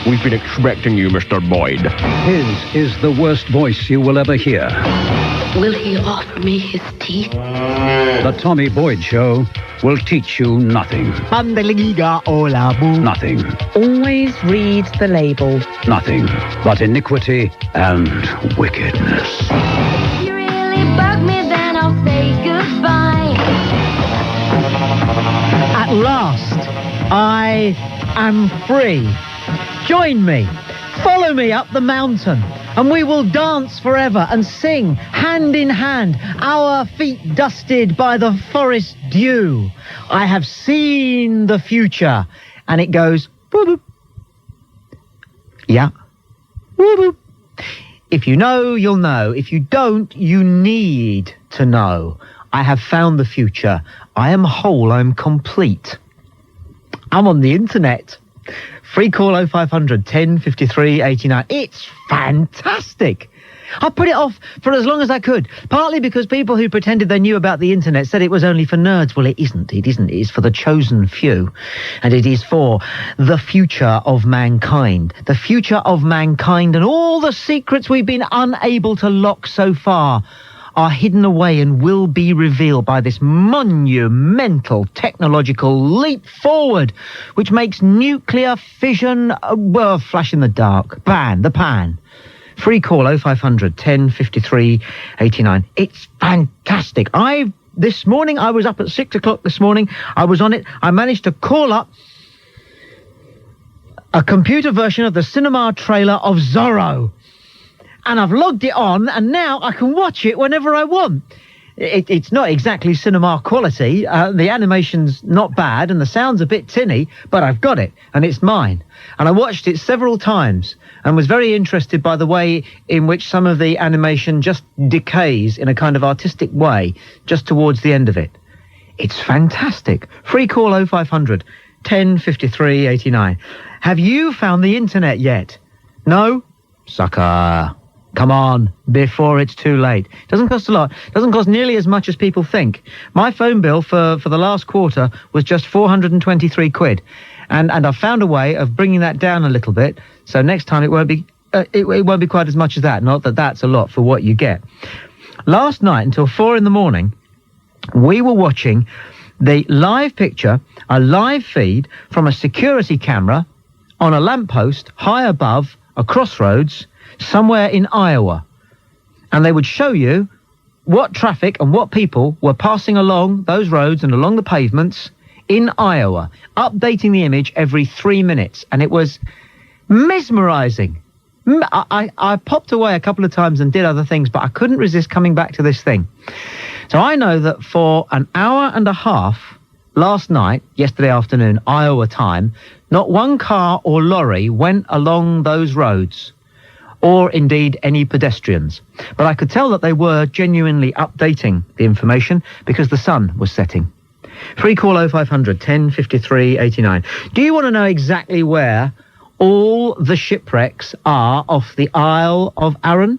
We've been expecting you, Mr. Boyd. His is the worst voice you will ever hear. Will he offer me his teeth? The Tommy Boyd Show will teach you nothing. Nothing. Always read the label. Nothing but iniquity and wickedness. If you really bug me, then I'll say goodbye. At last, I am free. Join me. Follow me up the mountain, and we will dance forever and sing hand in hand, our feet dusted by the forest dew. I have seen the future. And it goes, boop, boop. Yeah. Boop, boop. If you know, you'll know. If you don't, you need to know. I have found the future. I am whole. I'm complete. I'm on the internet. Free call 0500 10 53 89. It's fantastic. I put it off for as long as I could, partly because people who pretended they knew about the internet said it was only for nerds. Well, it isn't. It isn't. It is for the chosen few. And it is for the future of mankind. The future of mankind, and all the secrets we've been unable to lock so far are hidden away and will be revealed by this monumental technological leap forward, which makes nuclear fission, a flash in the dark. The pan. Free call 0500 10 53 89. It's fantastic. This morning, I was up at 6 o'clock this morning. I was on it. I managed to call up a computer version of the cinema trailer of Zorro. And I've logged it on, and now I can watch it whenever I want. It's not exactly cinema quality. The animation's not bad, and the sound's a bit tinny, but I've got it, and it's mine. And I watched it several times and was very interested by the way in which some of the animation just decays in a kind of artistic way just towards the end of it. It's fantastic. Free call 0500 10 53 89. Have you found the internet yet? No? Sucker. Come on, before it's too late. Doesn't cost a lot. Doesn't cost nearly as much as people think. My phone bill for the last quarter was just 423 quid. And I've found a way of bringing that down a little bit, so next time it won't be quite as much as that. Not that that's a lot for what you get. Last night until 4 a.m, we were watching the live picture, a live feed from a security camera on a lamppost high above a crossroads somewhere in Iowa. And they would show you what traffic and what people were passing along those roads and along the pavements in Iowa, updating the image every 3 minutes. And it was mesmerizing. I popped away a couple of times and did other things, but I couldn't resist coming back to this thing. So I know that for an hour and a half last night, yesterday afternoon, Iowa time, not one car or lorry went along those roads, or indeed any pedestrians. But I could tell that they were genuinely updating the information because the sun was setting. Free call 0500 10 53 89. Do you want to know exactly where all the shipwrecks are off the Isle of Arran?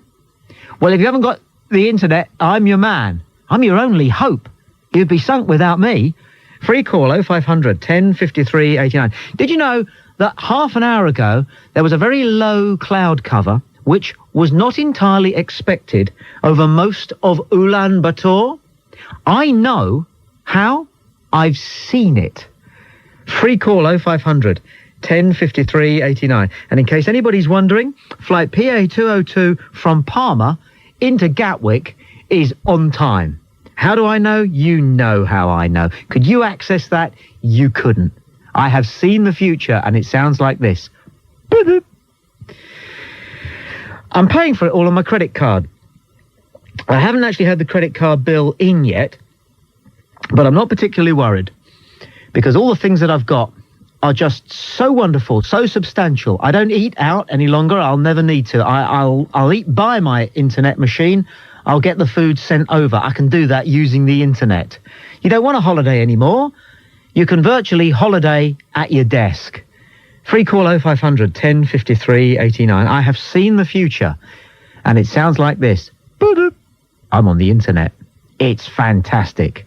Well, if you haven't got the internet, I'm your man. I'm your only hope. You'd be sunk without me. Free call 0500 10 53 89. Did you know that half an hour ago there was a very low cloud cover which was not entirely expected over most of Ulaanbaatar? I know how. I've seen it. Free call 0500 10 53 89. And in case anybody's wondering, flight PA202 from Palma into Gatwick is on time. How do I know? You know how I know. Could you access that? You couldn't. I have seen the future, and it sounds like this. Boop, boop. I'm paying for it all on my credit card. I haven't actually had the credit card bill in yet, but I'm not particularly worried because all the things that I've got are just so wonderful, so substantial. I don't eat out any longer. I'll never need to. I'll eat by my internet machine. I'll get the food sent over. I can do that using the internet. You don't want a holiday anymore. You can virtually holiday at your desk. Free call 0500 10 53 89. I have seen the future, and it sounds like this. Boop. I'm on the internet. It's fantastic.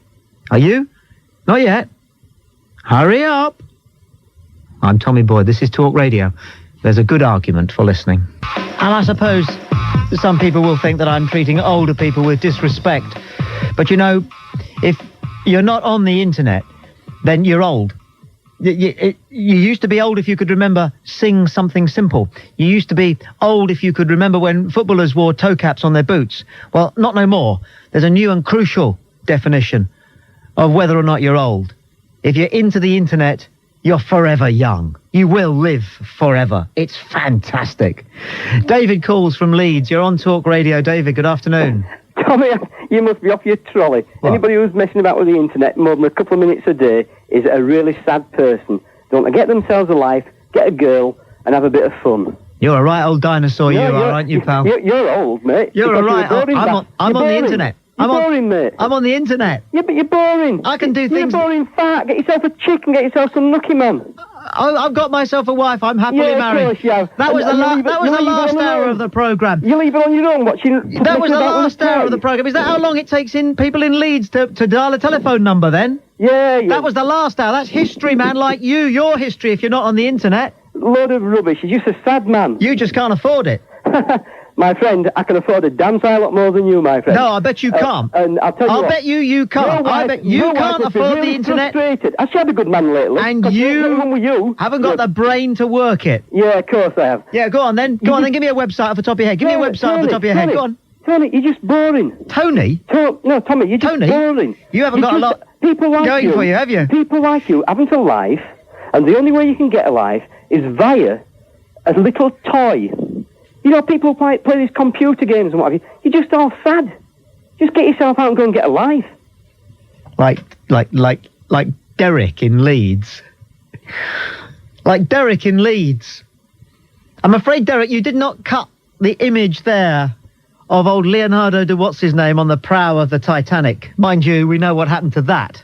Are you? Not yet. Hurry up. I'm Tommy Boyd. This is Talk Radio. There's a good argument for listening. And I suppose some people will think that I'm treating older people with disrespect. But, you know, if you're not on the internet, then you're old. You used to be old if you could remember Sing Something Simple. You used to be old if you could remember when footballers wore toe caps on their boots. Well, not no more. There's a new and crucial definition of whether or not you're old. If you're into the internet, you're forever young. You will live forever. It's fantastic. David calls from Leeds. You're on Talk Radio. David, good afternoon. Tommy, you must be off your trolley. What? Anybody who's messing about with the internet more than a couple of minutes a day is a really sad person. Don't they get themselves a life, get a girl, and have a bit of fun. You're a right old dinosaur, aren't you, pal? You're old, mate. You're a right old... I'm on the internet. You're boring, mate. I'm on the internet. Yeah, but you're boring. I can do things... You're a boring fat. Get yourself a chicken, get yourself some Nucky Man. I've got myself a wife. I'm happily married. Of course you have. That was the last hour own. of the programme. You leave it on your own watching... That was the last hour of the programme. Is that how long it takes in people in Leeds to dial a telephone number then? Yeah. That was the last hour. That's history, man, like you. Your history if you're not on the internet. Load of rubbish. You're just a sad man. You just can't afford it. My friend, I can afford a damn sight lot more than you, my friend. No, I bet you can't. And I'll tell you I'll what, bet you can't. I bet you can't afford the internet. Frustrated. I should have a good man lately. And you haven't got the brain to work it. Yeah, of course I have. Yeah, go on then. Go on then. Give me a website off the top of your head. Give me a website off the top of your head. Go on. Tony, you're just boring. Tony? No, Tommy, you're just boring. You haven't got a lot people like going for you, have you? People like you haven't a life, and the only way you can get a life is via a little toy. You know, people play these computer games and what have you. You're just all sad. Just get yourself out and go and get a life. Like Derek in Leeds. Like Derek in Leeds. I'm afraid, Derek, you did not cut the image there of old Leonardo de What's-His-Name on the prow of the Titanic. Mind you, we know what happened to that.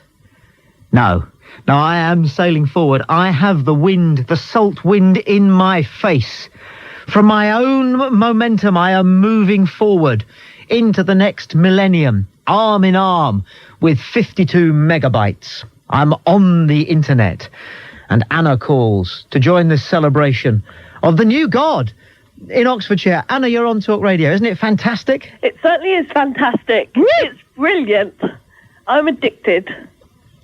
No, I am sailing forward. I have the wind, the salt wind in my face. From my own momentum, I am moving forward into the next millennium, arm in arm with 52 megabytes. I'm on the internet. And Anna calls to join this celebration of the new god in Oxfordshire. Anna, you're on Talk Radio. Isn't it fantastic? It certainly is fantastic. It's brilliant. I'm addicted.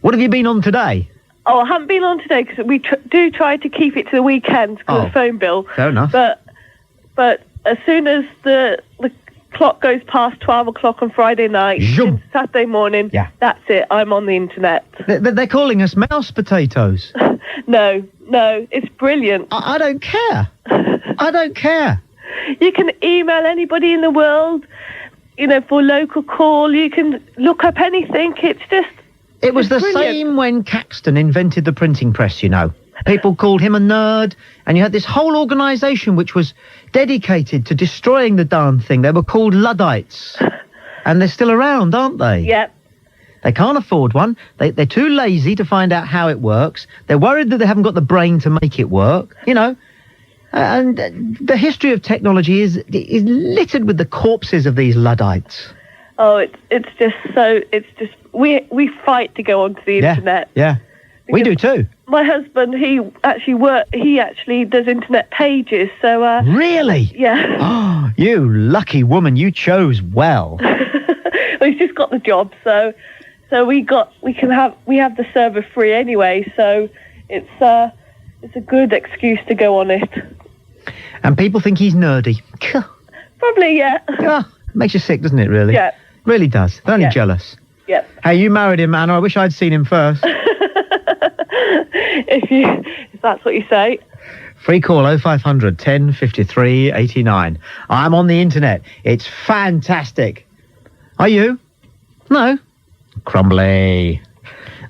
What have you been on today? Oh, I haven't been on today because we do try to keep it to the weekend because of the phone bill. Fair enough. But as soon as the clock goes past 12 o'clock on Friday night, Saturday morning, that's it. I'm on the internet. They're calling us mouse potatoes. No, it's brilliant. I don't care. I don't care. You can email anybody in the world, you know, for local call. You can look up anything. It was the same when Caxton invented the printing press, you know. People called him a nerd, and you had this whole organisation which was dedicated to destroying the darn thing. They were called Luddites. And they're still around, aren't they? Yep. They can't afford one. They're too lazy to find out how it works. They're worried that they haven't got the brain to make it work, you know. And the history of technology is littered with the corpses of these Luddites. Oh, we fight to go onto the internet. Yeah, we do too. My husband, he actually does internet pages, so... Really? Yeah. Oh, you lucky woman, you chose well. Well, he's just got the job, so we have the server free anyway, so it's a good excuse to go on it. And people think he's nerdy. Probably, yeah. Oh, makes you sick, doesn't it, really? Yeah. Really does. They're only jealous. Yep. Hey, you married him, Anna. I wish I'd seen him first. If that's what you say. Free call 0500 10 53 89. I'm on the internet. It's fantastic. Are you? No. Crumbly.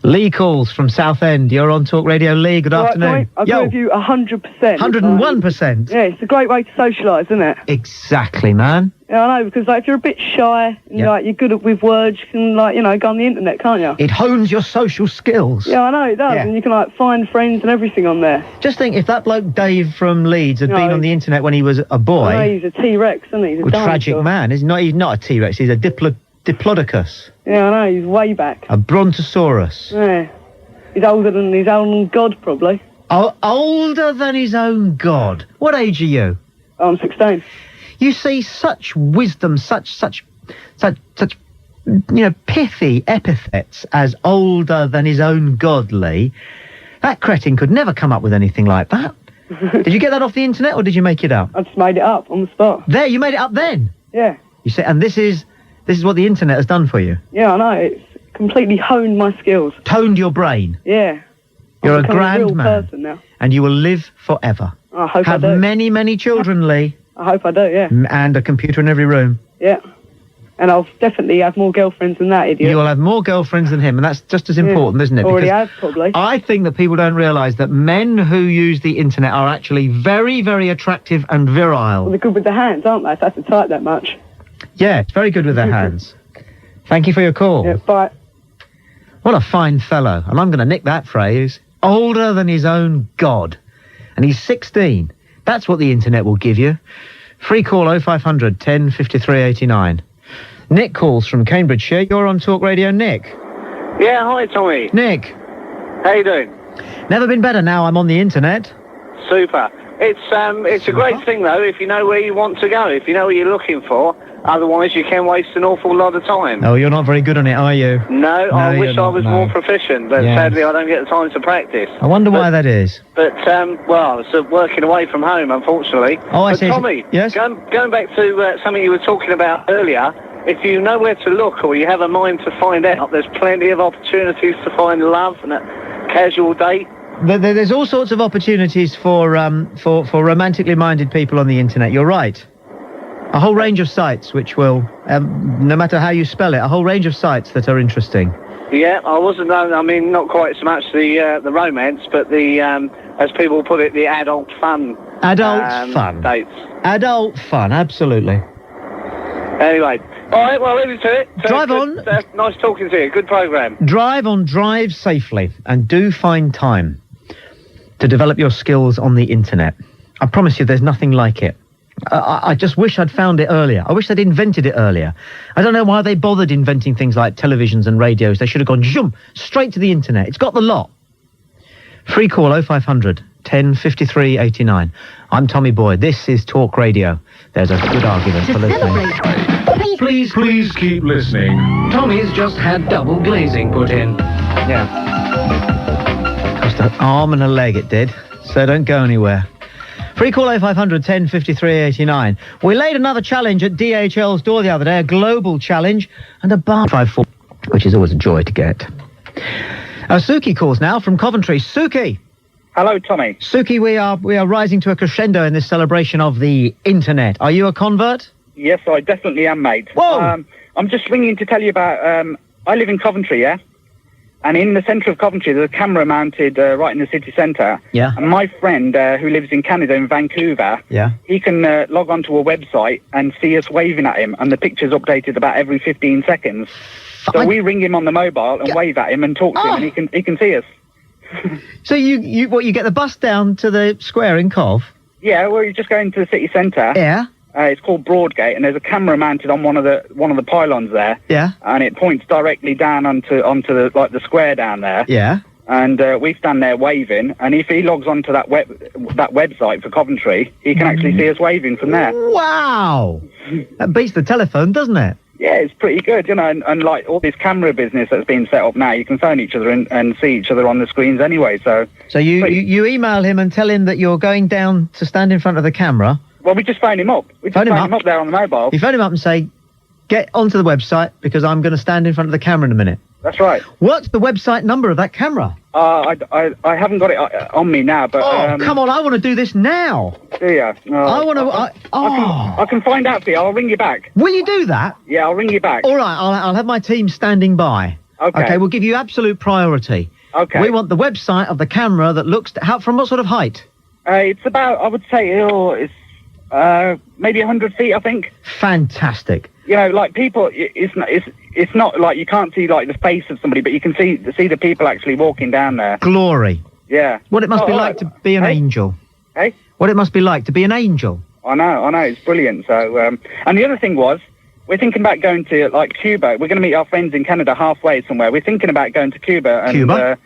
Lee calls from Southend. You're on Talk Radio. Lee, good afternoon. I agree with you 100%. 101%. Yeah, it's a great way to socialise, isn't it? Exactly, man. Yeah, I know, because if you're a bit shy and you're good with words, you can go on the internet, can't you? It hones your social skills. Yeah, I know it does, and you can find friends and everything on there. Just think, if that bloke Dave from Leeds had been on the internet when he was a boy, I know, he's a T-Rex, isn't he? He's a tragic man. He's not a T-Rex. He's a Diplodocus. Yeah, I know. He's way back. A Brontosaurus. Yeah, he's older than God, probably. Oh, older than his own God. What age are you? I'm 16. You see such wisdom, such pithy epithets as older than his own God, Lee. That cretin could never come up with anything like that. Did you get that off the internet or did you make it up? I just made it up on the spot. There, you made it up then? Yeah. You say, and this is what the internet has done for you? Yeah, I know. It's completely honed my skills. Toned your brain? Yeah. You're I'm a grand real man. person now. And you will live forever. I hope Have I do. many, many children, Lee. I hope I do, yeah. And a computer in every room. Yeah. And I'll definitely have more girlfriends than that idiot. You will have more girlfriends than him, and that's just as important, isn't it? Already Because have, probably. I think that people don't realise that men who use the internet are actually very, very attractive and virile. Well, they're good with their hands, aren't they? If they have to type that much. Yeah, it's very good with their hands. Thank you for your call. Yeah, bye. What a fine fellow. And I'm going to nick that phrase. Older than his own God. And he's 16. That's what the internet will give you. Free call 0500 10 53 89. Nick calls from Cambridgeshire. You're on Talk Radio, Nick. Yeah, hi, Tommy. Nick. How you doing? Never been better now I'm on the internet. Super. It's a great thing, though, if you know where you want to go, if you know what you're looking for. Otherwise, you can waste an awful lot of time. Oh, you're not very good on it, are you? No, I wish I was more proficient, but Yes. sadly I don't get the time to practice. I wonder why that is. But, well, it's working away from home, unfortunately. Oh, I but see. Tommy, Yes? going back to something you were talking about earlier, if you know where to look or you have a mind to find out, there's plenty of opportunities to find love and a casual date. There's all sorts of opportunities for romantically minded people on the internet. You're right. A whole range of sites which will, no matter how you spell it, a whole range of sites that are interesting. Yeah, I wasn't. I mean, not quite so much the romance, but the as people put it, the adult fun. Adult fun. Dates. Adult fun, absolutely. Anyway, all right. Well, leave it to it. Drive on. Nice talking to you. Good program. Drive on, drive safely, and do find time to develop your skills on the internet. I promise you, there's nothing like it. I just wish I'd found it earlier. I wish they'd invented it earlier. I don't know why they bothered inventing things like televisions and radios. They should have gone zoom straight to the internet. It's got the lot. Free call 0500 10 53 89. I'm Tommy Boyd. This is Talk Radio. There's a good argument for listening. Please keep listening. Tommy's just had double glazing put in. Yeah. Cost an arm and a leg it did. So don't go anywhere. Free call 0500 10 53 89. We laid another challenge at DHL's door the other day, a global challenge, and a bar 54, which is always a joy to get. Suki calls now from Coventry. Suki. Hello, Tommy. Suki, we are rising to a crescendo in this celebration of the internet. Are you a convert? Yes, I definitely am, mate. Whoa! I'm just ringing to tell you about, I live in Coventry, yeah? And in the centre of Coventry, there's a camera mounted right in the city centre. Yeah. And my friend, who lives in Canada, in Vancouver, yeah, he can log onto a website and see us waving at him, and the picture's updated about every 15 seconds. So we ring him on the mobile and wave at him and talk to him, and he can see us. So you get the bus down to the square in Cov? Yeah, well, you just go into the city centre. Yeah. It's called Broadgate, and there's a camera mounted on one of the pylons there. Yeah. And it points directly down onto the square down there. Yeah. And we stand there waving, and if he logs onto that website for Coventry, he can actually see us waving from there. Wow! That beats the telephone, doesn't it? Yeah, it's pretty good, you know, and like all this camera business that's been set up now, you can phone each other and see each other on the screens anyway, so... So you email him and tell him that you're going down to stand in front of the camera? Well, we just phone him up. We just phone him up there on the mobile. You phone him up and say, get onto the website because I'm going to stand in front of the camera in a minute. That's right. What's the website number of that camera? I haven't got it on me now, but... come on, I want to do this now. Do you? I want to... I can find out for you. I'll ring you back. Will you do that? Yeah, I'll ring you back. All right, I'll have my team standing by. Okay. We'll give you absolute priority. Okay. We want the website of the camera that looks... from what sort of height? It's about, I would say, it's maybe 100 feet, I think. Fantastic. You know, like people, it's not like you can't see like the face of somebody, but you can see the people actually walking down there. Glory. Yeah. What it must be like to be an angel. Hey? What it must be like to be an angel. I know, it's brilliant. So, and the other thing was, we're thinking about going to like Cuba. We're going to meet our friends in Canada halfway somewhere. We're thinking about going to Cuba and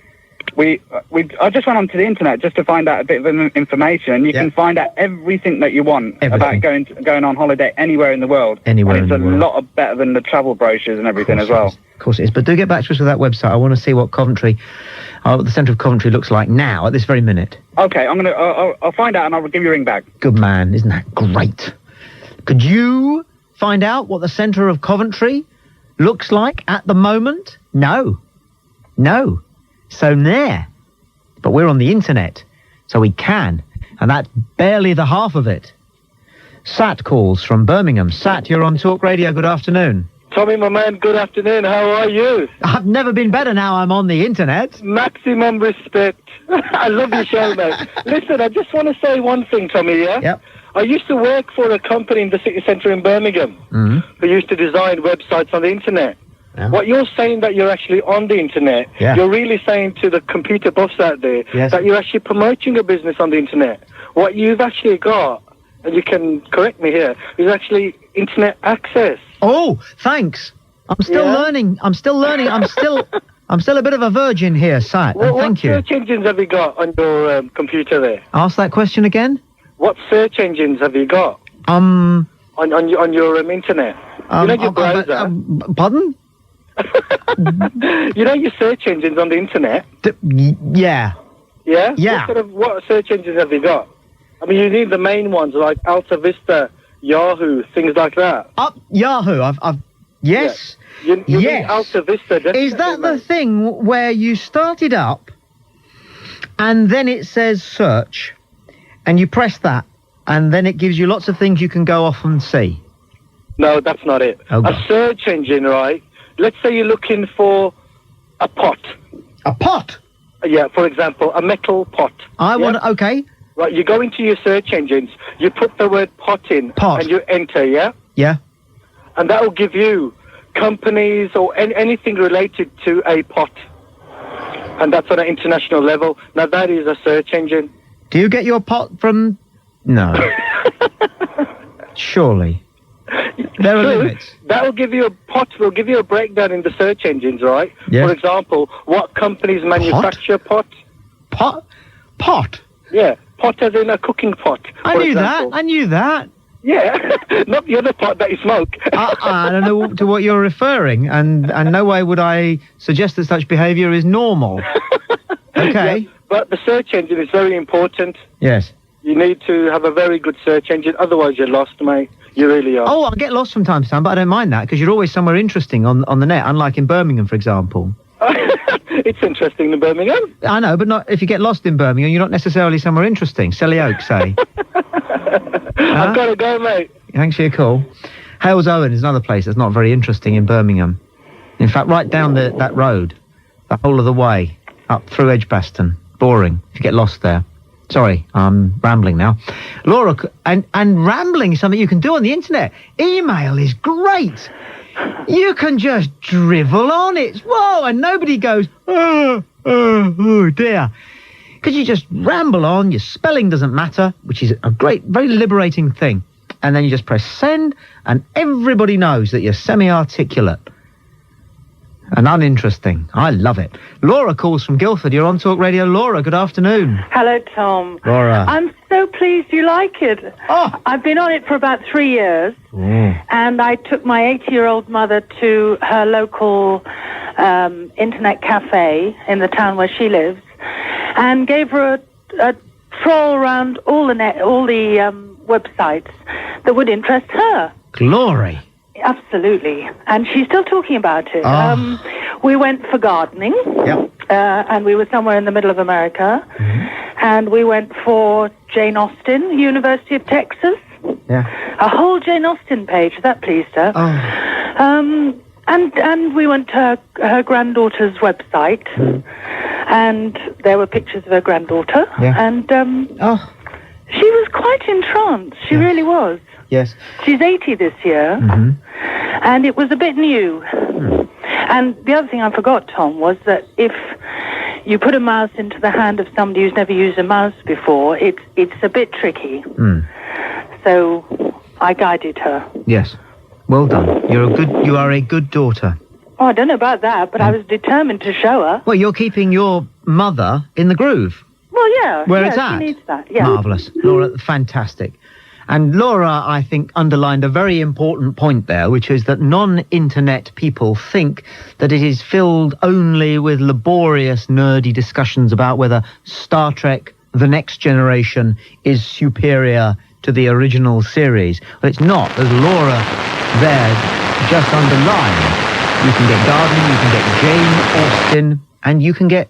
I just went onto the internet just to find out a bit of information. You can find out everything that you want about going on holiday anywhere in the world. Anywhere and in the world. It's a lot better than the travel brochures and everything as well. Of course it is. But do get back to us with that website. I want to see what Coventry, the centre of Coventry looks like now, at this very minute. Okay, I'll find out and I'll give you a ring back. Good man. Isn't that great? Could you find out what the centre of Coventry looks like at the moment? No. So there. But we're on the internet, so we can. And that's barely the half of it. Sat calls from Birmingham. Sat, you're on Talk Radio. Good afternoon. Tommy, my man, good afternoon. How are you? I've never been better now I'm on the internet. Maximum respect. I love your show, mate. Listen, I just want to say one thing, Tommy, yeah? Yep. I used to work for a company in the city centre in Birmingham who used to design websites on the internet. Yeah. What you're saying that you're actually on the internet, you're really saying to the computer buffs out there that you're actually promoting a business on the internet. What you've actually got, and you can correct me here, is actually internet access. Oh, thanks. I'm still learning. I'm still a bit of a virgin here, Sat. Well, thank you. What search engines have you got on your computer there? Ask that question again. What search engines have you got? On your internet. You know your browser. Pardon? You know your search engines on the internet. Yeah. Yeah. Yeah. What search engines have you got? I mean, you need the main ones like Alta Vista, Yahoo, things like that. Yahoo. I've yes. Yeah. You need Alta Vista. Definitely, is that the thing where you start it up, and then it says search, and you press that, and then it gives you lots of things you can go off and see? No, that's not it. Okay. A search engine, right? Let's say you're looking for a pot. A pot? Yeah, for example, a metal pot. Okay. Right, you go into your search engines, you put the word pot in, and you enter, yeah? Yeah. And that will give you companies or anything related to a pot. And that's on an international level. Now, that is a search engine. Do you get your pot from... No. Surely. There are limits. That will give you will give you a breakdown in the search engines, right? Yeah. For example, what companies manufacture pot? Pot? Yeah, pot as in a cooking pot. I knew that. Yeah, not the other pot that you smoke. I don't know to what you're referring, and no way would I suggest that such behaviour is normal. Okay. Yeah, but the search engine is very important. Yes. You need to have a very good search engine, otherwise you're lost, mate. You really are. Oh, I get lost from time to time, but I don't mind that, because you're always somewhere interesting on the net, unlike in Birmingham, for example. It's interesting in Birmingham. I know, but not if you get lost in Birmingham, you're not necessarily somewhere interesting. Selly Oak, say. I've got to go, mate. Thanks for your call. Hales Owen is another place that's not very interesting in Birmingham. In fact, right down that road, the whole of the way, up through Edgbaston. Boring, if you get lost there. Sorry, I'm rambling now. Laura, and rambling is something you can do on the internet. Email is great. You can just drivel on it. Whoa, and nobody goes, oh dear. Because you just ramble on, your spelling doesn't matter, which is a great, very liberating thing. And then you just press send, and everybody knows that you're semi-articulate and uninteresting. I love it. Laura calls from Guildford. You're on Talk Radio. Laura, good afternoon. Hello, Tom. Laura. I'm so pleased you like it. Oh. I've been on it for about 3 years, and I took my 80-year-old mother to her local internet cafe in the town where she lives, and gave her a troll around all the websites that would interest her. Glory. Absolutely. And she's still talking about it. We went for gardening, and we were somewhere in the middle of America, and we went for Jane Austen, University of Texas. Yeah. A whole Jane Austen page. That pleased her. And we went to her granddaughter's website, and there were pictures of her granddaughter, and she was quite entranced. She really was. Yes. She's 80 this year, and it was a bit new. And the other thing I forgot, Tom, was that if you put a mouse into the hand of somebody who's never used a mouse before, it's a bit tricky. So I guided her. Yes. Well done. You are a good daughter. Oh, I don't know about that, but I was determined to show her. Well, you're keeping your mother in the groove. Well, yeah. Where yeah, it's at. She needs that. Yeah. Marvellous. Laura, fantastic. And Laura, I think, underlined a very important point there, which is that non-internet people think that it is filled only with laborious, nerdy discussions about whether Star Trek The Next Generation is superior to the original series. Well, it's not. As Laura there just underlined, you can get Garden, you can get Jane Austen, and you can get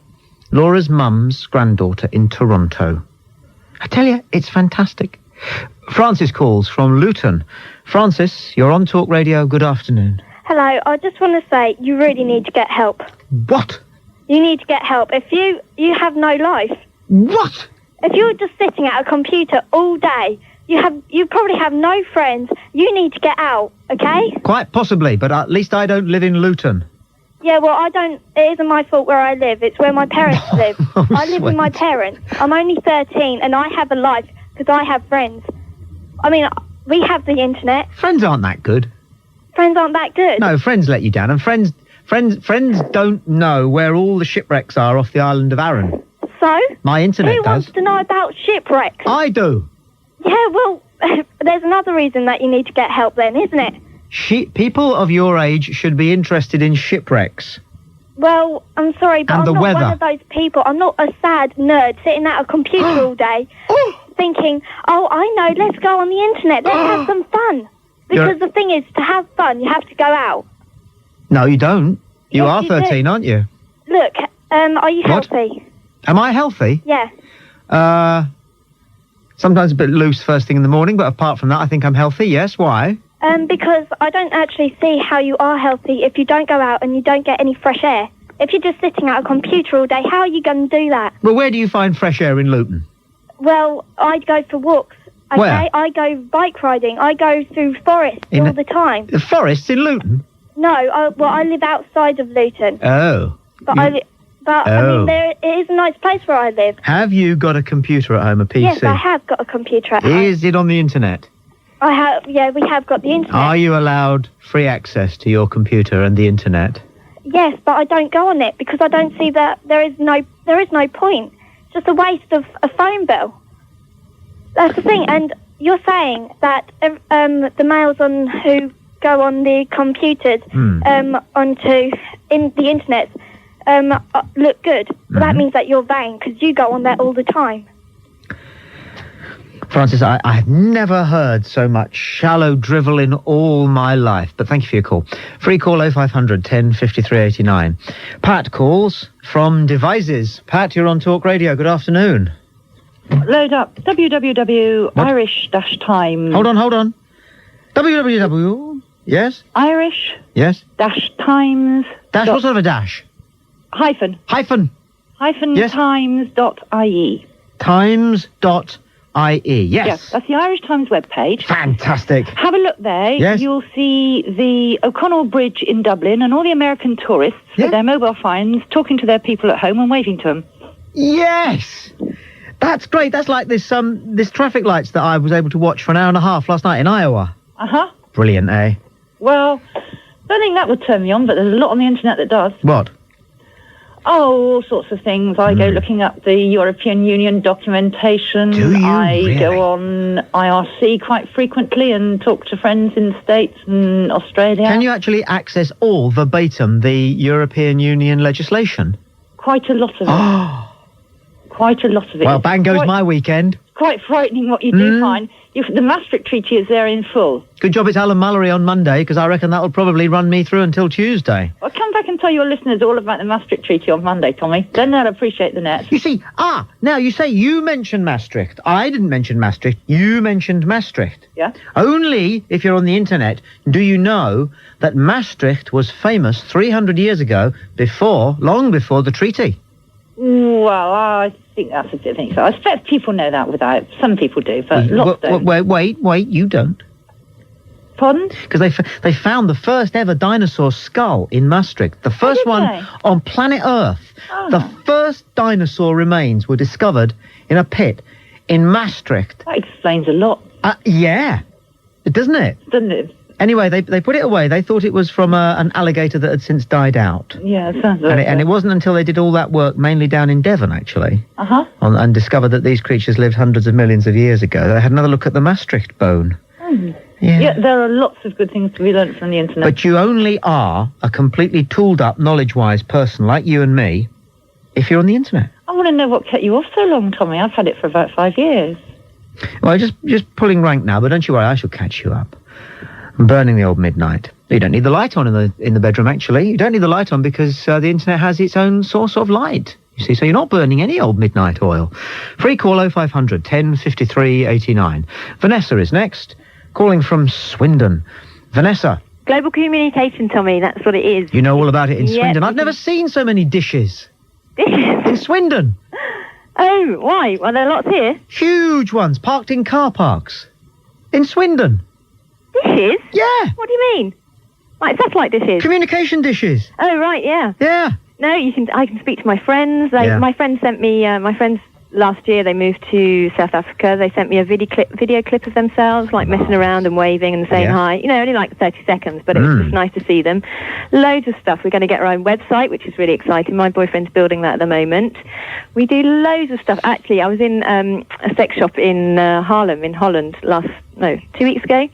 Laura's mum's granddaughter in Toronto. I tell you, it's fantastic. Francis calls from Luton. Francis, you're on Talk Radio. Good afternoon. Hello, I just want to say you really need to get help. What? You need to get help. If you have no life. What? If you're just sitting at a computer all day, you probably have no friends. You need to get out, okay? Quite possibly, but at least I don't live in Luton. Yeah, well, it isn't my fault where I live. It's where my parents live. I live with my parents. I'm only 13 and I have a life because I have friends. I mean, we have the internet. Friends aren't that good. Friends aren't that good. No, friends let you down, and friends don't know where all the shipwrecks are off the island of Arran. So? My internet Who does. wants to know about shipwrecks? I do. Yeah, well, there's another reason that you need to get help then, isn't it? People of your age should be interested in shipwrecks. Well, I'm sorry, but And I'm the not weather. one of those people. I'm not a sad nerd sitting at a computer all day thinking, oh, I know, let's go on the internet, let's have some fun. Because the thing is, to have fun, you have to go out. No, you don't. You Yes, are you 13, do. aren't you? Look, are you What? healthy? Am I healthy? Yeah. Sometimes a bit loose first thing in the morning, but apart from that, I think I'm healthy, yes. Why? Because I don't actually see how you are healthy if you don't go out and you don't get any fresh air. If you're just sitting at a computer all day, how are you going to do that? Well, where do you find fresh air in Luton? Well, I go for walks. Okay, Where? I go bike riding. I go through forests all the time. The forests in Luton? No, I live outside of Luton. Oh. But I Oh. mean, it is a nice place where I live. Have you got a computer at home, a PC? Yes, I have got a computer at home. Is it on the internet? I have. Yeah, we have got the internet. Are you allowed free access to your computer and the internet? Yes, but I don't go on it because I don't see that there is no point. It's just a waste of a phone bill. That's the thing. And you're saying that the males who go on the computers onto in the internet look good. Well, that means that you're vain because you go on there all the time. Francis, I have never heard so much shallow drivel in all my life, but thank you for your call. Free call 0500 10 53 89. Pat calls from Devizes. Pat, you're on Talk Radio. Good afternoon. Load up www.irish-time. Hold on. www. Yes? Irish. Yes? Times. Dash, what sort of a dash? Hyphen. Yes? Times.ie. Times.ie. Yes. That's the Irish Times webpage. Fantastic. Have a look there. Yes. You'll see the O'Connell Bridge in Dublin and all the American tourists with their mobile phones talking to their people at home and waving to them. Yes. That's great. That's like this traffic lights that I was able to watch for an hour and a half last night in Iowa. Uh-huh. Brilliant, eh? Well, don't think that would turn me on, but there's a lot on the internet that does. What? Oh, all sorts of things. I go looking up the European Union documentation. Do you really? go on IRC quite frequently and talk to friends in the States and Australia. Can you actually access all verbatim the European Union legislation? Quite a lot of it. Quite a lot of it. Well, bang goes my weekend. Quite frightening what you do find. The Maastricht Treaty is there in full. Good job it's Alan Mullery on Monday, because I reckon that'll probably run me through until Tuesday. Well, come back and tell your listeners all about the Maastricht Treaty on Monday, Tommy. Then they'll appreciate the net. You see, now you say you mentioned Maastricht. I didn't mention Maastricht. You mentioned Maastricht. Yeah? Only if you're on the internet do you know that Maastricht was famous 300 years ago, long before the treaty. Well, I think that's a bit thing. So I expect people know that without. Some people do, but lots don't. Wait, you don't. Pardon? Because they found the first ever dinosaur skull in Maastricht. The first one on planet Earth. The first dinosaur remains were discovered in a pit in Maastricht. That explains a lot. Yeah. Doesn't it? Doesn't it? Anyway, they put it away. They thought it was from an alligator that had since died out. Yeah, it sounds And it wasn't until they did all that work, mainly down in Devon, actually, and discovered that these creatures lived hundreds of millions of years ago. They had another look at the Maastricht bone. Yeah, there are lots of good things to be learnt from the internet. But you only are a completely tooled-up, knowledge-wise person like you and me if you're on the internet. I want to know what kept you off so long, Tommy. I've had it for about 5 years. Well, just pulling rank now, but don't you worry, I shall catch you up. I'm burning the old midnight. You don't need the light on in the bedroom, actually. You don't need the light on because the internet has its own source of light. You see, so you're not burning any old midnight oil. Free call 0500 10 53 89. Vanessa is next, calling from Swindon. Vanessa. Global communication, Tommy, that's what it is. You know all about it in Swindon. I've never seen so many dishes. Dishes? In Swindon. Oh, why? Well, there are lots here. Huge ones, parked in car parks. In Swindon. Dishes? Yeah. What do you mean? Like satellite dishes? Communication dishes. Oh, right, yeah. Yeah. No, I can speak to my friends. My friends sent me, my friends last year, they moved to South Africa. They sent me a video clip of themselves, like messing around and waving and saying hi. You know, only like 30 seconds, but it was just nice to see them. Loads of stuff. We're going to get our own website, which is really exciting. My boyfriend's building that at the moment. We do loads of stuff. Actually, I was in a sex shop in Haarlem, in Holland, 2 weeks ago,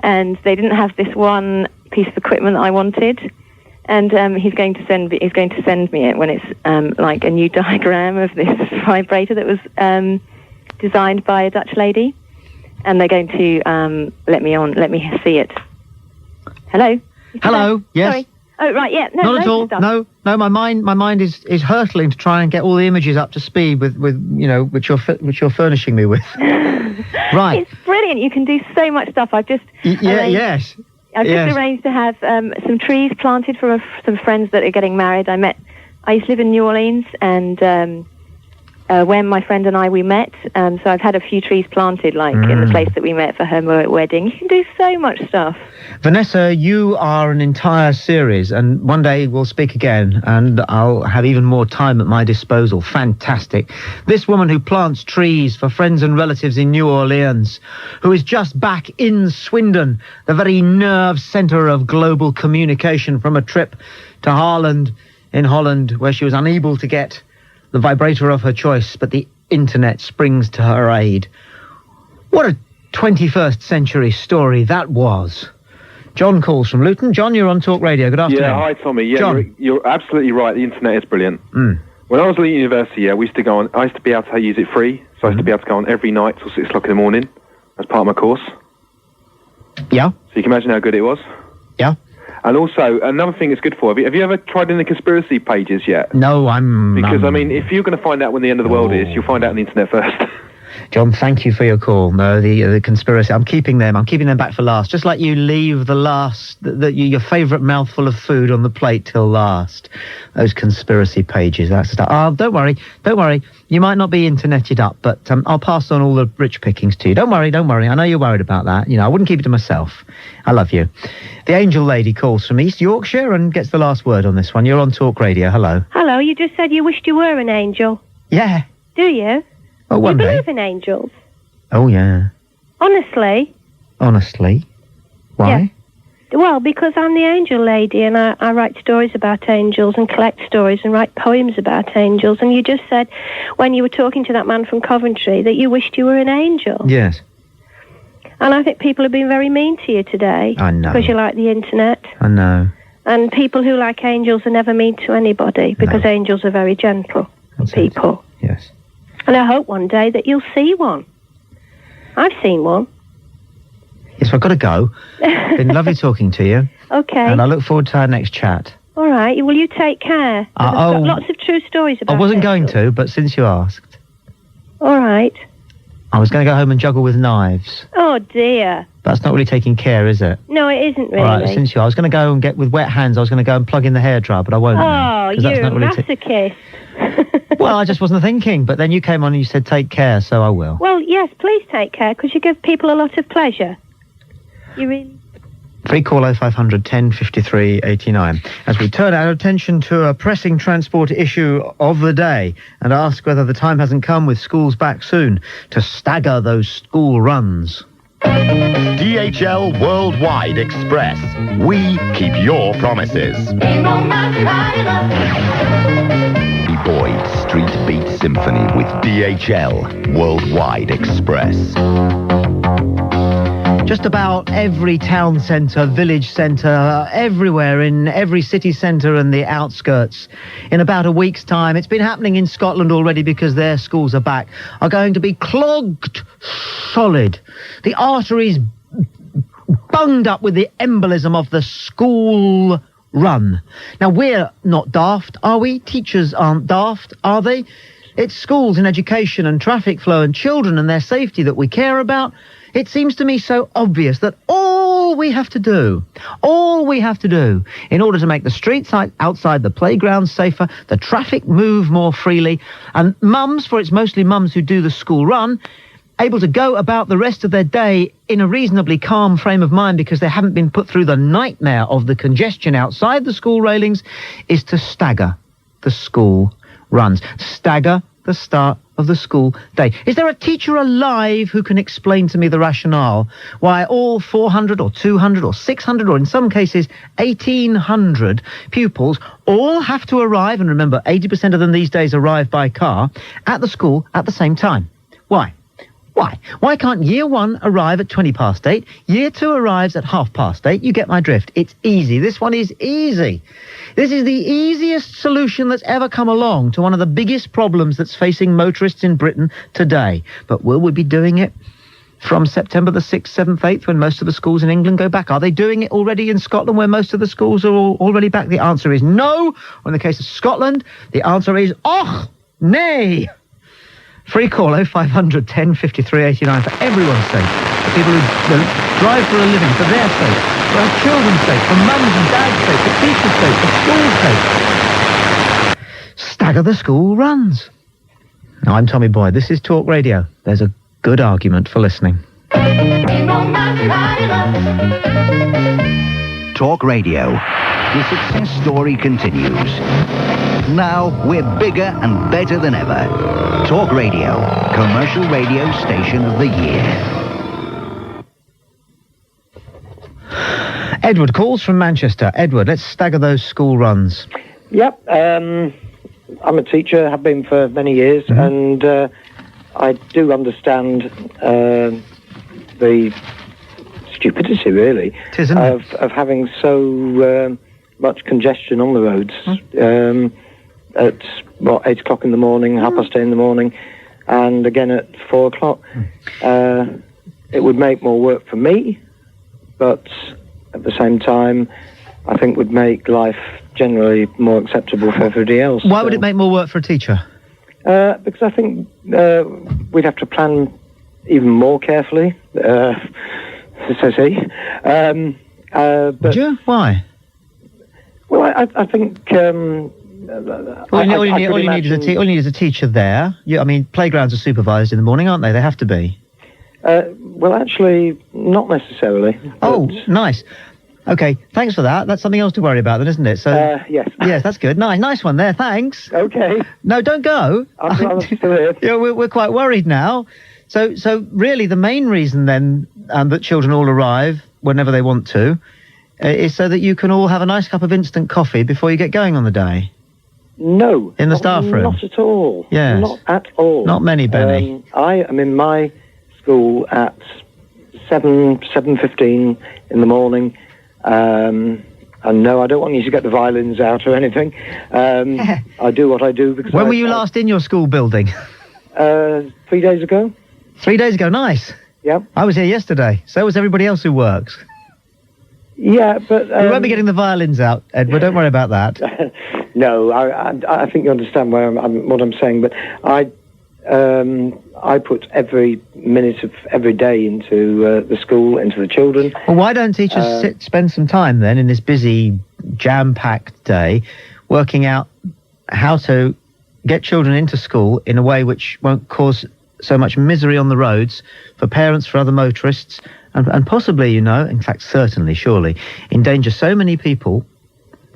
and they didn't have this one piece of equipment that I wanted. And he's going to send me it when it's like a new diagram of this vibrator that was designed by a Dutch lady, and they're going to let me see it. Hello. Hello. Yes. Sorry. Oh right, yeah. No, not at all. No. My mind is hurtling to try and get all the images up to speed with which you're furnishing me with. Right. It's brilliant. You can do so much stuff. I've just yes. I've just arranged to have some trees planted for some friends that are getting married. I used to live in New Orleans, and when my friend and we met, so I've had a few trees planted, like in the place that we met for her wedding. You can do so much stuff. Vanessa, you are an entire series, and one day we'll speak again, and I'll have even more time at my disposal. Fantastic. This woman who plants trees for friends and relatives in New Orleans, who is just back in Swindon, the very nerve centre of global communication from a trip to Haarlem in Holland, where she was unable to get the vibrator of her choice, but the internet springs to her aid. What a 21st century story that was. John calls from Luton. John, you're on Talk Radio. Good afternoon. Yeah, hi, Tommy. Yeah, John. You're absolutely right. The internet is brilliant. When I was at university, I used to go on. I used to be able to use it free, so I used to be able to go on every night till 6 o'clock in the morning as part of my course. Yeah. So you can imagine how good it was. Yeah. And also, another thing it's good for, have you ever tried in the conspiracy pages yet? No, Because, I mean, if you're going to find out when the end of the world is, you'll find out on the internet first. John, thank you for your call. No, the conspiracy, I'm keeping them back for last. Just like you leave the last, your favourite mouthful of food on the plate till last. Those conspiracy pages, that's the stuff. Oh, don't worry. You might not be interneted up, but I'll pass on all the rich pickings to you. Don't worry. I know you're worried about that. You know, I wouldn't keep it to myself. I love you. The Angel Lady calls from East Yorkshire and gets the last word on this one. You're on Talk Radio. Hello. Hello, you just said you wished you were an angel. Yeah. Do you? Well, one do you day. believe in angels? Oh, yeah. Honestly? Why? Yeah. Well, because I'm the angel lady, and I write stories about angels and collect stories and write poems about angels, and you just said, when you were talking to that man from Coventry, that you wished you were an angel. Yes. And I think people have been very mean to you today. I know. Because you like the internet. I know. And people who like angels are never mean to anybody, because angels are very gentle people. Yes. And I hope one day that you'll see one. I've seen one. Yes, I've got to go. Been lovely talking to you. Okay. And I look forward to our next chat. All right. Will you take care? I've got lots of true stories about I wasn't angels. going to, but since you asked. All right. I was going to go home and juggle with knives. Oh, dear. That's not really taking care, is it? No, it isn't really. All right, since I was going to go and get with wet hands, I was going to go and plug in the hairdryer, but I won't. Oh, you're a masochist. Well, I just wasn't thinking, but then you came on and you said take care, so I will. Well, yes, please take care, because you give people a lot of pleasure. You really... Free call 0500 10 53 89. As we turn our attention to a pressing transport issue of the day and ask whether the time hasn't come with schools back soon to stagger those school runs. DHL Worldwide Express. We keep your promises. Tommy Boyds Street Beat Symphony with DHL Worldwide Express. Just about every town centre, village centre, everywhere, in every city centre and the outskirts, in about a week's time, it's been happening in Scotland already because their schools are back, are going to be clogged solid. The arteries bunged up with the embolism of the school run. Now, we're not daft, are we? Teachers aren't daft, are they? It's schools and education and traffic flow and children and their safety that we care about. It seems to me so obvious that all we have to do in order to make the streets outside the playgrounds safer, the traffic move more freely, and mums, for it's mostly mums who do the school run, able to go about the rest of their day in a reasonably calm frame of mind because they haven't been put through the nightmare of the congestion outside the school railings, is to stagger the school runs. Stagger the start of the school day. Is there a teacher alive who can explain to me the rationale why all 400 or 200 or 600 or in some cases 1,800 pupils all have to arrive, and remember 80% of them these days arrive by car, at the school at the same time? Why? Why can't year 1 arrive at 8:20? Year 2 arrives at 8:30? You get my drift. It's easy. This one is easy. This is the easiest solution that's ever come along to one of the biggest problems that's facing motorists in Britain today. But will we be doing it from September the 6th, 7th, 8th, when most of the schools in England go back? Are they doing it already in Scotland, where most of the schools are already back? The answer is no. Or in the case of Scotland, the answer is, och, nay. Free call 0500 10 53 89 for everyone's sake. For people who drive for a living, for their sake, for our children's sake, for mums and dads' sake, for teachers' sake, for school's sake. Stagger the school runs. Now, I'm Tommy Boyd. This is Talk Radio. There's a good argument for listening. Talk Radio. The success story continues. Now we're bigger and better than ever. Talk Radio, commercial radio station of the year. Edward calls from Manchester. Edward, let's stagger those school runs. Yep. I'm a teacher, have been for many years, and I do understand the stupidity, really, of having so much congestion on the roads. At 8 o'clock in the morning, 8:30 in the morning, and again at 4 o'clock. It would make more work for me, but at the same time, I think would make life generally more acceptable for everybody else. Why would it make more work for a teacher? Because I think we'd have to plan even more carefully. Says he. Would you? Why? Well, I think. All you need is a teacher there. I mean, playgrounds are supervised in the morning, aren't they? They have to be. Well, actually, not necessarily. Oh, nice. Okay, thanks for that. That's something else to worry about then, isn't it? So, yes. Yes, that's good. Nice one there, thanks. Okay. No, don't go. I'm still here. Yeah, we're quite worried now. So really, the main reason then that children all arrive whenever they want to is so that you can all have a nice cup of instant coffee before you get going on the day. No. In the staff room? Not at all. Yes. Not at all. Not many, Benny. I am in my school at 7:15 in the morning. And no, I don't want you to get the violins out or anything. I do what I do because... When were you last in your school building? 3 days ago. 3 days ago, nice. Yep. I was here yesterday. So was everybody else who works. Yeah, but... we won't be getting the violins out, Edward. Don't worry about that. No, I think you understand what I'm saying, but I put every minute of every day into the school, into the children. Well, why don't teachers spend some time then in this busy, jam-packed day working out how to get children into school in a way which won't cause so much misery on the roads for parents, for other motorists, and possibly, in fact, certainly, surely, endanger so many people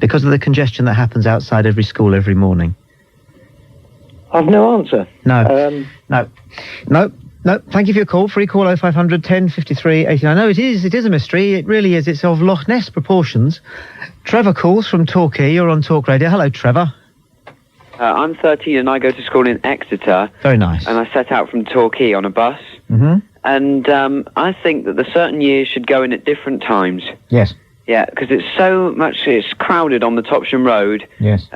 because of the congestion that happens outside every school every morning? I've no answer. No. No, thank you for your call. Free call 0500 10 53 89. No, it is a mystery. It really is. It's of Loch Ness proportions. Trevor calls from Torquay. You're on Talk Radio. Hello, Trevor. I'm 13 and I go to school in Exeter. Very nice. And I set out from Torquay on a bus. Mm-hmm. And I think that the certain years should go in at different times. Yes. Yeah, because it's crowded on the Topsham Road. Yes.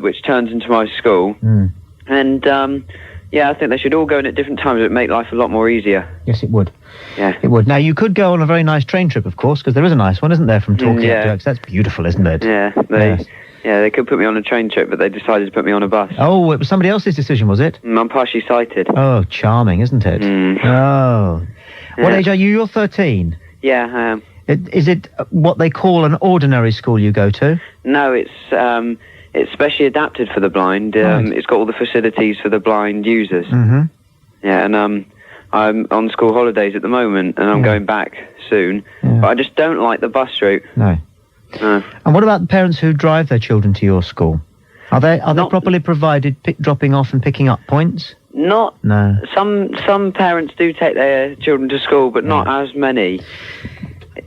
Which turns into my school. Mm. And, yeah, I think they should all go in at different times. It would make life a lot more easier. Yes, it would. Yeah. It would. Now, you could go on a very nice train trip, of course, because there is a nice one, isn't there, from Torquay yeah. to Exeter? That's beautiful, isn't it? Yeah. They could put me on a train trip, but they decided to put me on a bus. Oh, it was somebody else's decision, was it? I'm partially sighted. Oh, charming, isn't it? Mm. Oh. Yeah. What age are you? You're 13. Yeah, I am. Is it what they call an ordinary school you go to? No, it's specially adapted for the blind. Right. It's got all the facilities for the blind users. Mm-hmm. Yeah, and I'm on school holidays at the moment, and I'm going back soon. Yeah. But I just don't like the bus route. No. And what about the parents who drive their children to your school? Are they properly provided dropping off and picking up points? No. Some parents do take their children to school, but not as many.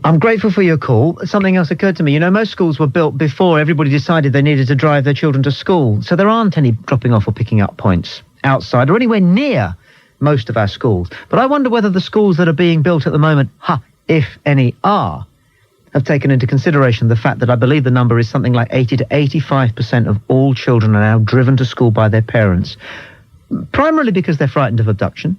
I'm grateful for your call. Something else occurred to me. You know, most schools were built before everybody decided they needed to drive their children to school. So there aren't any dropping off or picking up points outside or anywhere near most of our schools. But I wonder whether the schools that are being built at the moment, if any are, have taken into consideration the fact that I believe the number is something like 80 to 85% of all children are now driven to school by their parents, primarily because they're frightened of abduction.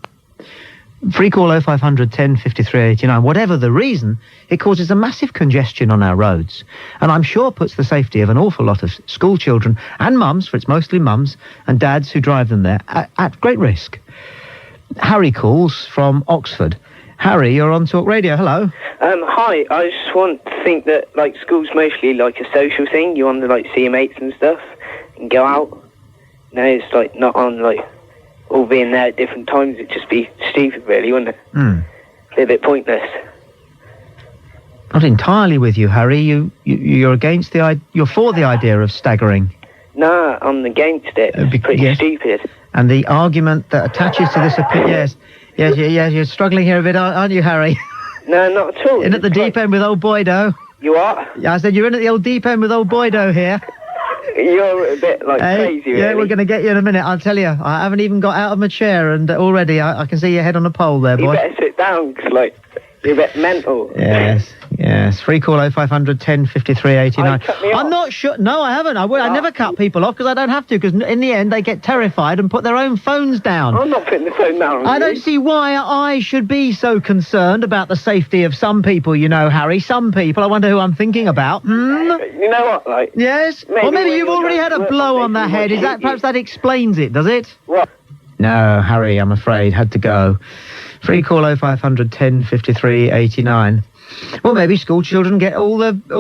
Free call 0500 10 53 89. Whatever the reason, it causes a massive congestion on our roads, and I'm sure puts the safety of an awful lot of school children and mums, for it's mostly mums and dads who drive them there, at great risk. Harry calls from Oxford. Harry, you're on Talk Radio. Hello. Hi. I just think that school's mostly like a social thing. You want to see your mates and stuff and go out. No, it's not on all being there at different times. It'd just be stupid, really, wouldn't it? A little bit pointless. Not entirely with you, Harry. You're against you're for the idea of staggering. No, I'm against it. It's pretty stupid. And the argument that attaches to this opinion, yes, you're struggling here a bit, aren't you, Harry? No, not at all. In at the deep end with old Boydo. You are? Yeah, I said you're in at the old deep end with old Boydo here. You're a bit crazy, really. Yeah, we're going to get you in a minute. I'll tell you, I haven't even got out of my chair, and already I can see your head on a pole there, boy. You better sit down, because you're a bit mental. Yes. Free call 0500 10 53 89. I'm not sure. No, I haven't. I never cut people off because I don't have to, because in the end they get terrified and put their own phones down. I'm not putting the phone down. I don't see why I should be so concerned about the safety of some people, you know, Harry. Some people. I wonder who I'm thinking about. You know what, Yes? Or maybe you've already had a blow on the head. Perhaps that explains it, does it? What? No, Harry, I'm afraid. Had to go. Free call 0500 10 53 89. Well, maybe school children get all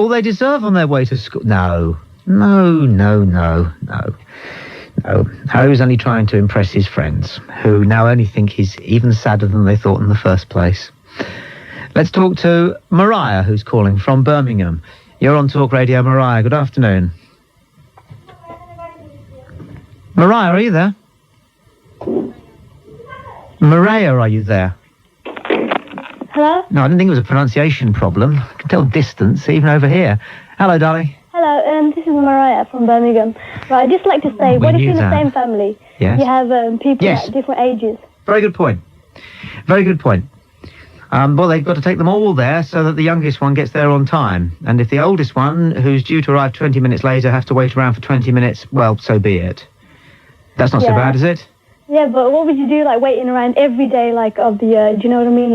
they deserve on their way to school. No. Harry's only trying to impress his friends, who now only think he's even sadder than they thought in the first place. Let's talk to Mariah, who's calling from Birmingham. You're on Talk Radio, Mariah. Good afternoon. Mariah, are you there? Mariah, are you there? Hello? No, I didn't think it was a pronunciation problem. I can tell distance, even over here. Hello, darling. Hello, this is Mariah from Birmingham. Right, I'd just like to say, what if you're in the same family? Yes. You have people at different ages. Very good point. Well, they've got to take them all there so that the youngest one gets there on time. And if the oldest one, who's due to arrive 20 minutes later, has to wait around for 20 minutes, well, so be it. That's not so bad, is it? Yeah, but what would you do, waiting around every day, of the year? Do you know what I mean?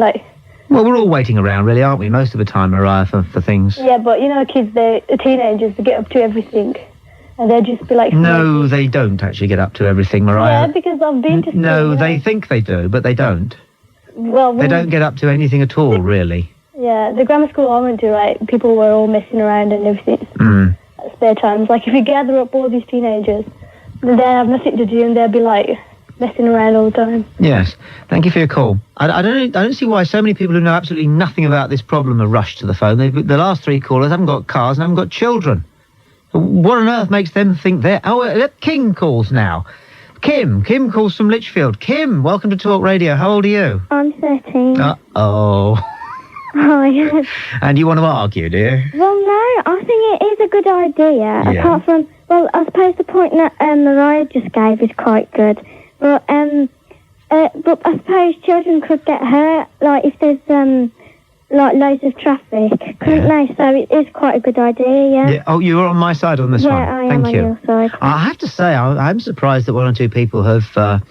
Well, we're all waiting around, really, aren't we, most of the time, Mariah, for things. Yeah, but, kids, they're teenagers, they get up to everything. And they'll just be No, they don't actually get up to everything, Mariah. Yeah, because I've been to school. No, they think they do, but they don't. Well, they don't get up to anything at all, really. Yeah, the grammar school I went to, people were all messing around and everything. At spare times. If you gather up all these teenagers, then they have nothing to do and they'll be, messing around all the time. Yes. Thank you for your call. I don't see why so many people who know absolutely nothing about this problem are rushed to the phone. The last three callers haven't got cars and haven't got children. What on earth makes them think they're... Oh, King calls now. Kim calls from Lichfield. Kim, welcome to Talk Radio. How old are you? I'm 13. Uh-oh. Hi. And you want to argue, do you? Well, no, I think it is a good idea. Yeah. Apart from, well, I suppose the point that Mariah just gave is quite good. But I suppose children could get hurt, like if there's like loads of traffic, couldn't they? So it is quite a good idea, yeah. Oh, you're on my side on this one. Yeah, I am Thank on you. your side. I have to say, I'm surprised that one or two people have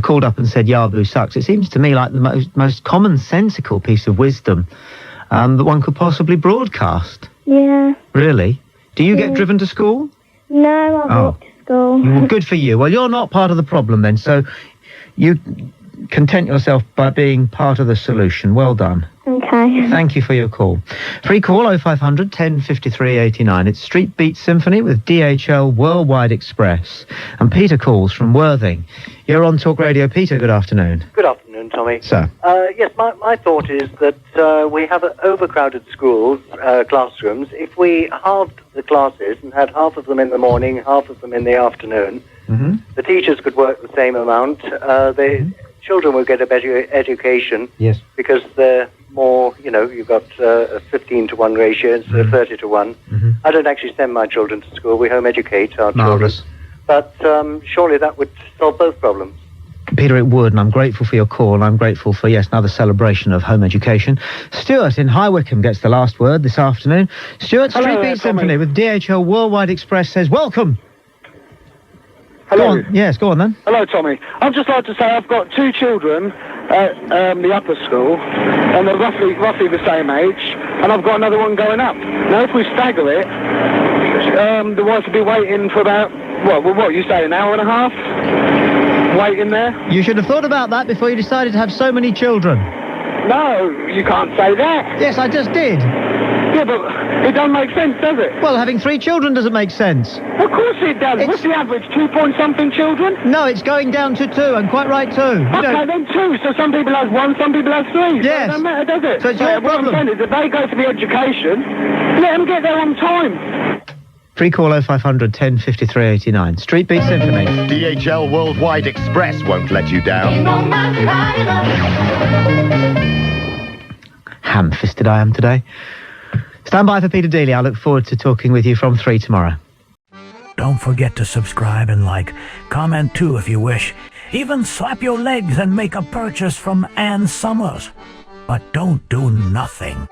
called up and said Yabu sucks. It seems to me like the most commonsensical piece of wisdom that one could possibly broadcast. Yeah. Really? Do you get driven to school? No, I walk to school. Well, good for you. Well, you're not part of the problem then, so you content yourself by being part of the solution. Well done. Okay. Thank you for your call. Free call 0500 1053 89. It's Street Beat Symphony with DHL Worldwide Express. And Peter calls from Worthing. You're on Talk Radio. Peter, good afternoon. Good afternoon, Tommy. Sir. Yes, my thought is that we have overcrowded schools, classrooms. If we halved the classes and had half of them in the morning, half of them in the afternoon, the teachers could work the same amount. The children would get a better education. Yes. Because they're more, you've got a 15-to-1 ratio instead of 30-to-1. I don't actually send my children to school. We home educate our Marvellous. children. But surely that would solve both problems. Peter, it would, and I'm grateful for your call, and I'm grateful for, another celebration of home education. Stuart in High Wycombe gets the last word this afternoon. Stuart, Hello, Street Beat Symphony with DHL Worldwide Express says, welcome. Hello. Go on. Yes, go on then. Hello, Tommy. I'd just like to say I've got two children at the upper school, and they're roughly the same age, and I've got another one going up. Now, if we stagger it, the wife would be waiting for about, what you say, an hour and a half? Waiting there? You should have thought about that before you decided to have so many children. No, you can't say that. Yes, I just did. Yeah, but it doesn't make sense, does it? Well, having 3 children doesn't make sense. Of course it does. What's the average? 2-point-something children? No, it's going down to 2, and quite right too. Okay, then 2. So some people have 1, some people have 3. Yes. So it doesn't matter, does it? So it's your what problem. I'm saying is if they go for the education, let them get there on time. Free call 0500 1053 89. Street Beat Symphony. DHL Worldwide Express won't let you down. Ham-fisted I am today. Stand by for Peter Dealey. I look forward to talking with you from 3 tomorrow. Don't forget to subscribe and like. Comment too if you wish. Even slap your legs and make a purchase from Ann Summers. But don't do nothing.